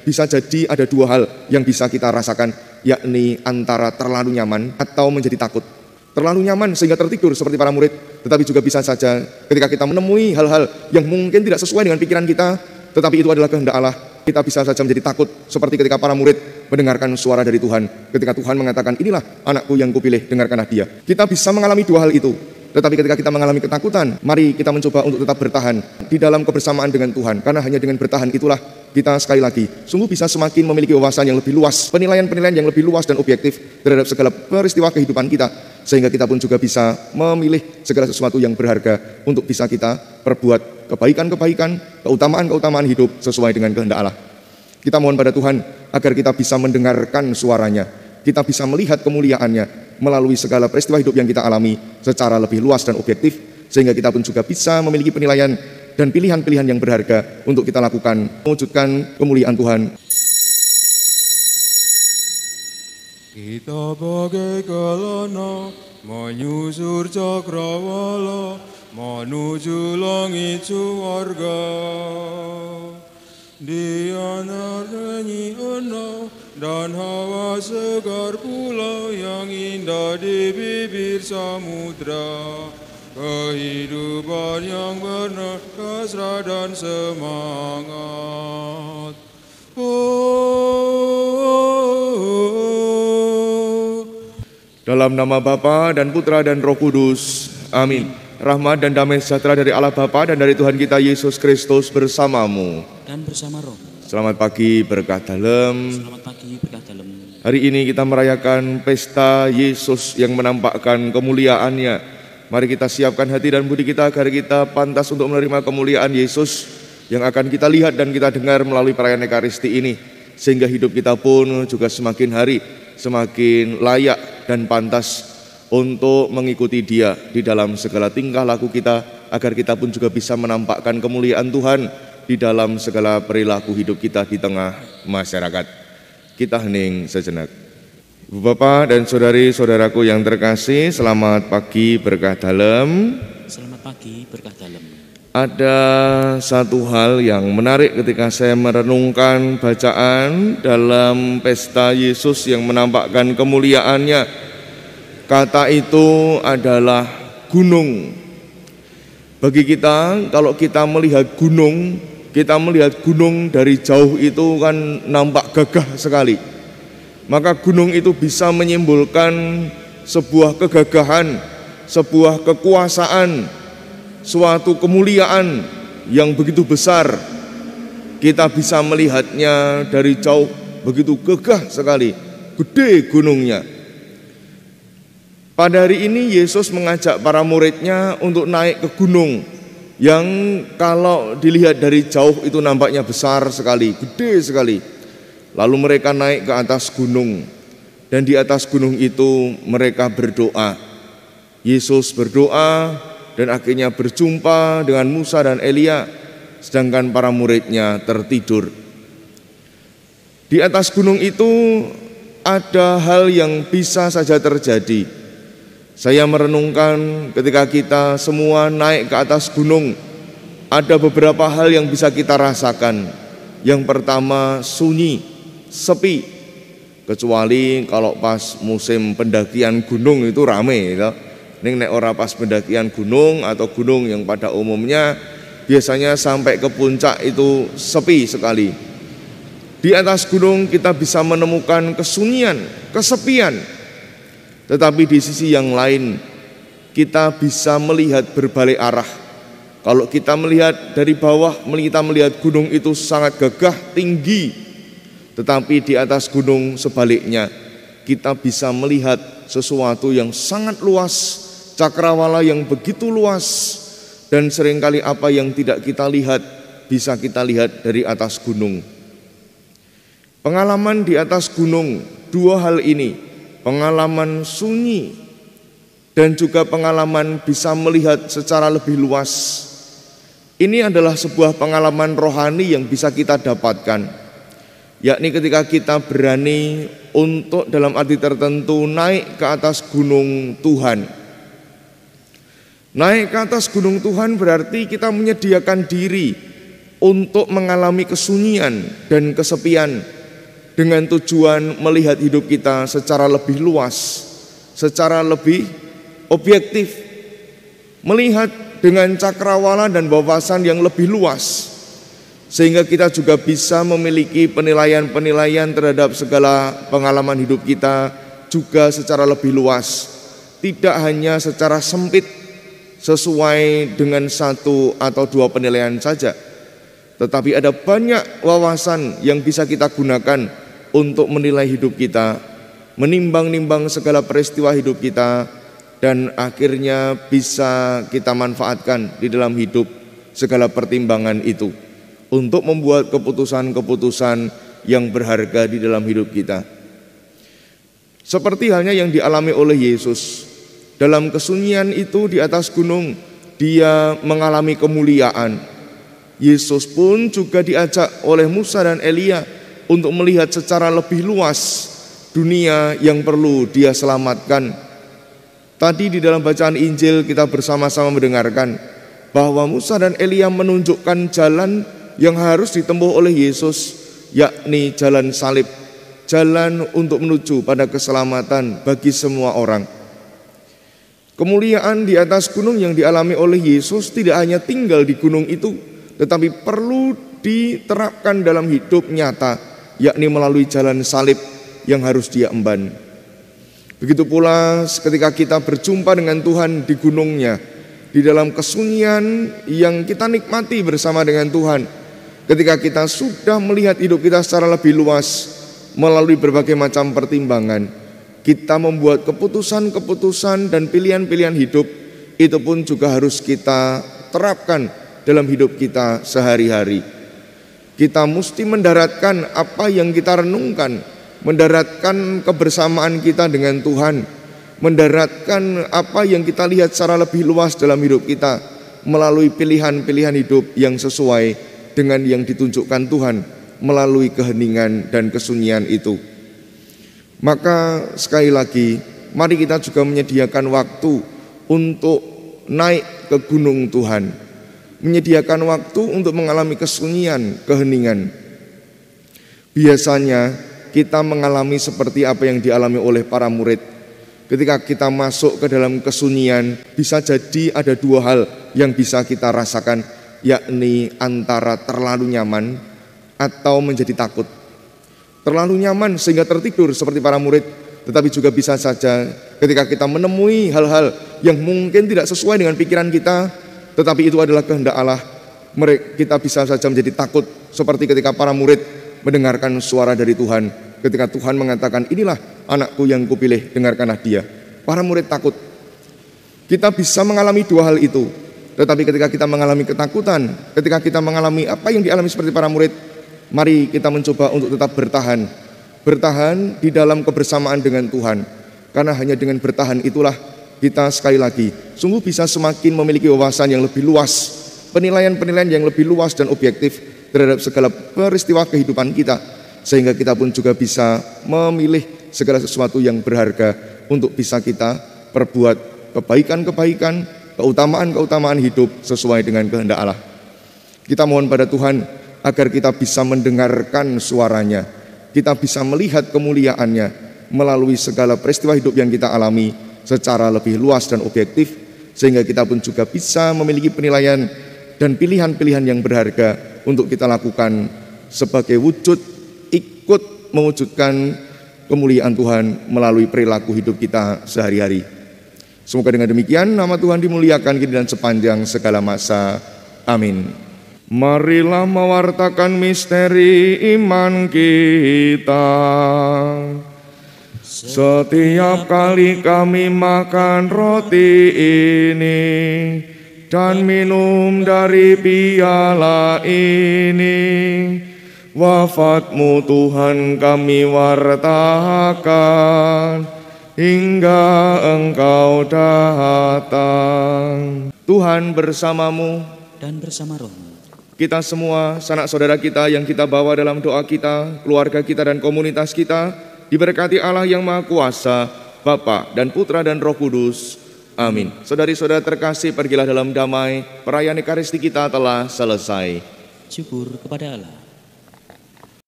Bisa jadi ada dua hal yang bisa kita rasakan, yakni antara terlalu nyaman atau menjadi takut. Terlalu nyaman sehingga tertidur seperti para murid, tetapi juga bisa saja ketika kita menemui hal-hal yang mungkin tidak sesuai dengan pikiran kita, tetapi itu adalah kehendak Allah, kita bisa saja menjadi takut seperti ketika para murid mendengarkan suara dari Tuhan. Ketika Tuhan mengatakan, inilah anakku yang kupilih, dengarkanlah dia. Kita bisa mengalami dua hal itu. Tetapi ketika kita mengalami ketakutan, mari kita mencoba untuk tetap bertahan di dalam kebersamaan dengan Tuhan. Karena hanya dengan bertahan itulah kita sekali lagi sungguh bisa semakin memiliki wawasan yang lebih luas, penilaian-penilaian yang lebih luas dan objektif terhadap segala peristiwa kehidupan kita. Sehingga kita pun juga bisa memilih segala sesuatu yang berharga untuk bisa kita perbuat kebaikan-kebaikan, keutamaan-keutamaan hidup sesuai dengan kehendak Allah. Kita mohon pada Tuhan agar kita bisa mendengarkan suaranya, kita bisa melihat kemuliaannya melalui segala peristiwa hidup yang kita alami secara lebih luas dan objektif, sehingga kita pun juga bisa memiliki penilaian dan pilihan-pilihan yang berharga untuk kita lakukan, mewujudkan kemuliaan Tuhan. Kita bagai kelana menyusur cakrawala menuju langit surga. Di antara nyanyi enau dan hawa segar pulau yang indah di bibir samudra. Kehidupan yang benar, kasrat dan semangat. Dalam nama Bapa dan Putra dan Roh Kudus. Amin. Rahmat dan damai sejahtera dari Allah Bapa dan dari Tuhan kita Yesus Kristus bersamamu. Dan bersama roh. Selamat pagi, berkah dalam. Selamat pagi, berkah dalam. Hari ini kita merayakan pesta Yesus yang menampakkan kemuliaannya. Mari kita siapkan hati dan budi kita agar kita pantas untuk menerima kemuliaan Yesus yang akan kita lihat dan kita dengar melalui perayaan Ekaristi ini. Sehingga hidup kita pun juga semakin hari semakin layak dan pantas untuk mengikuti Dia di dalam segala tingkah laku kita, agar kita pun juga bisa menampakkan kemuliaan Tuhan di dalam segala perilaku hidup kita di tengah masyarakat. Kita hening sejenak. Ibu Bapak dan saudari-saudaraku yang terkasih, selamat pagi berkah dalam. Selamat pagi berkah dalam. Ada satu hal yang menarik ketika saya merenungkan bacaan dalam pesta Yesus yang menampakkan kemuliaannya. Kata itu adalah gunung. Bagi kita, kalau kita melihat gunung dari jauh itu kan nampak gagah sekali. Maka gunung itu bisa menyimbolkan sebuah kegagahan, sebuah kekuasaan, suatu kemuliaan yang begitu besar. Kita bisa melihatnya dari jauh, begitu gagah sekali, gede gunungnya. Pada hari ini Yesus mengajak para muridnya untuk naik ke gunung yang kalau dilihat dari jauh itu nampaknya besar sekali, gede sekali. Lalu mereka naik ke atas gunung dan di atas gunung itu mereka berdoa. Yesus berdoa dan akhirnya berjumpa dengan Musa dan Elia, sedangkan para muridnya tertidur. Di atas gunung itu ada hal yang bisa saja terjadi. Saya merenungkan ketika kita semua naik ke atas gunung, ada beberapa hal yang bisa kita rasakan. Yang pertama, sunyi, sepi. Kecuali kalau pas musim pendakian gunung itu rame gitu. Nek ora pas pendakian gunung atau gunung yang pada umumnya biasanya sampai ke puncak itu sepi sekali. Di atas gunung kita bisa menemukan kesunyian, kesepian. Tetapi di sisi yang lain kita bisa melihat berbalik arah. Kalau kita melihat dari bawah, kita melihat gunung itu sangat gagah, tinggi. Tetapi di atas gunung sebaliknya kita bisa melihat sesuatu yang sangat luas, cakrawala yang begitu luas. Dan seringkali apa yang tidak kita lihat bisa kita lihat dari atas gunung. Pengalaman di atas gunung, dua hal ini, pengalaman sunyi dan juga pengalaman bisa melihat secara lebih luas. Ini adalah sebuah pengalaman rohani yang bisa kita dapatkan, yakni ketika kita berani untuk dalam arti tertentu naik ke atas gunung Tuhan. Naik ke atas gunung Tuhan berarti kita menyediakan diri untuk mengalami kesunyian dan kesepian dengan tujuan melihat hidup kita secara lebih luas, secara lebih objektif, melihat dengan cakrawala dan wawasan yang lebih luas, sehingga kita juga bisa memiliki penilaian-penilaian terhadap segala pengalaman hidup kita juga secara lebih luas, tidak hanya secara sempit sesuai dengan satu atau dua penilaian saja, tetapi ada banyak wawasan yang bisa kita gunakan untuk menilai hidup kita, menimbang-nimbang segala peristiwa hidup kita, dan akhirnya bisa kita manfaatkan di dalam hidup segala pertimbangan itu untuk membuat keputusan-keputusan yang berharga di dalam hidup kita. Seperti halnya yang dialami oleh Yesus. Dalam kesunyian itu di atas gunung, dia mengalami kemuliaan. Yesus pun juga diajak oleh Musa dan Elia untuk melihat secara lebih luas dunia yang perlu dia selamatkan. Tadi di dalam bacaan Injil kita bersama-sama mendengarkan bahwa Musa dan Elia menunjukkan jalan yang harus ditempuh oleh Yesus, yakni jalan salib, jalan untuk menuju pada keselamatan bagi semua orang. Kemuliaan di atas gunung yang dialami oleh Yesus tidak hanya tinggal di gunung itu, tetapi perlu diterapkan dalam hidup nyata, yakni melalui jalan salib yang harus dia emban. Begitu pula ketika kita berjumpa dengan Tuhan di gunungnya, di dalam kesunyian yang kita nikmati bersama dengan Tuhan, ketika kita sudah melihat hidup kita secara lebih luas melalui berbagai macam pertimbangan, kita membuat keputusan-keputusan dan pilihan-pilihan hidup, itu pun juga harus kita terapkan dalam hidup kita sehari-hari. Kita mesti mendaratkan apa yang kita renungkan, mendaratkan kebersamaan kita dengan Tuhan, mendaratkan apa yang kita lihat secara lebih luas dalam hidup kita melalui pilihan-pilihan hidup yang sesuai dengan yang ditunjukkan Tuhan melalui keheningan dan kesunyian itu. Maka sekali lagi, mari kita juga menyediakan waktu untuk naik ke gunung Tuhan, menyediakan waktu untuk mengalami kesunyian, keheningan. Biasanya kita mengalami seperti apa yang dialami oleh para murid. Ketika kita masuk ke dalam kesunyian, bisa jadi ada dua hal yang bisa kita rasakan, yakni antara terlalu nyaman atau menjadi takut. Terlalu nyaman sehingga tertidur seperti para murid, tetapi juga bisa saja ketika kita menemui hal-hal yang mungkin tidak sesuai dengan pikiran kita, tetapi itu adalah kehendak Allah, kita bisa saja menjadi takut seperti ketika para murid mendengarkan suara dari Tuhan. Ketika Tuhan mengatakan, inilah anakku yang kupilih, dengarkanlah dia. Para murid takut. Kita bisa mengalami dua hal itu. Tetapi ketika kita mengalami ketakutan, ketika kita mengalami apa yang dialami seperti para murid, mari kita mencoba untuk tetap bertahan. Bertahan di dalam kebersamaan dengan Tuhan. Karena hanya dengan bertahan itulah kita sekali lagi sungguh bisa semakin memiliki wawasan yang lebih luas, penilaian-penilaian yang lebih luas dan objektif terhadap segala peristiwa kehidupan kita, sehingga kita pun juga bisa memilih segala sesuatu yang berharga untuk bisa kita perbuat kebaikan-kebaikan, keutamaan-keutamaan hidup sesuai dengan kehendak Allah. Kita mohon pada Tuhan agar kita bisa mendengarkan suaranya, kita bisa melihat kemuliaannya melalui segala peristiwa hidup yang kita alami secara lebih luas dan objektif, sehingga kita pun juga bisa memiliki penilaian dan pilihan-pilihan yang berharga untuk kita lakukan sebagai wujud ikut mewujudkan kemuliaan Tuhan melalui perilaku hidup kita sehari-hari. Semoga dengan demikian nama Tuhan dimuliakan kini dan sepanjang segala masa. Amin. Marilah mewartakan misteri iman kita. Setiap kali kami makan roti ini dan minum dari piala ini, wafat-Mu Tuhan kami wartakan hingga Engkau datang. Tuhan bersamamu dan bersama rohmu. Kita semua, sanak saudara kita yang kita bawa dalam doa kita, keluarga kita dan komunitas kita, diberkati Allah yang Maha Kuasa, Bapa dan Putra dan Roh Kudus. Amin. Saudari-saudara terkasih, pergilah dalam damai, perayaan Ekaristi kita telah selesai. syukur kepada Allah.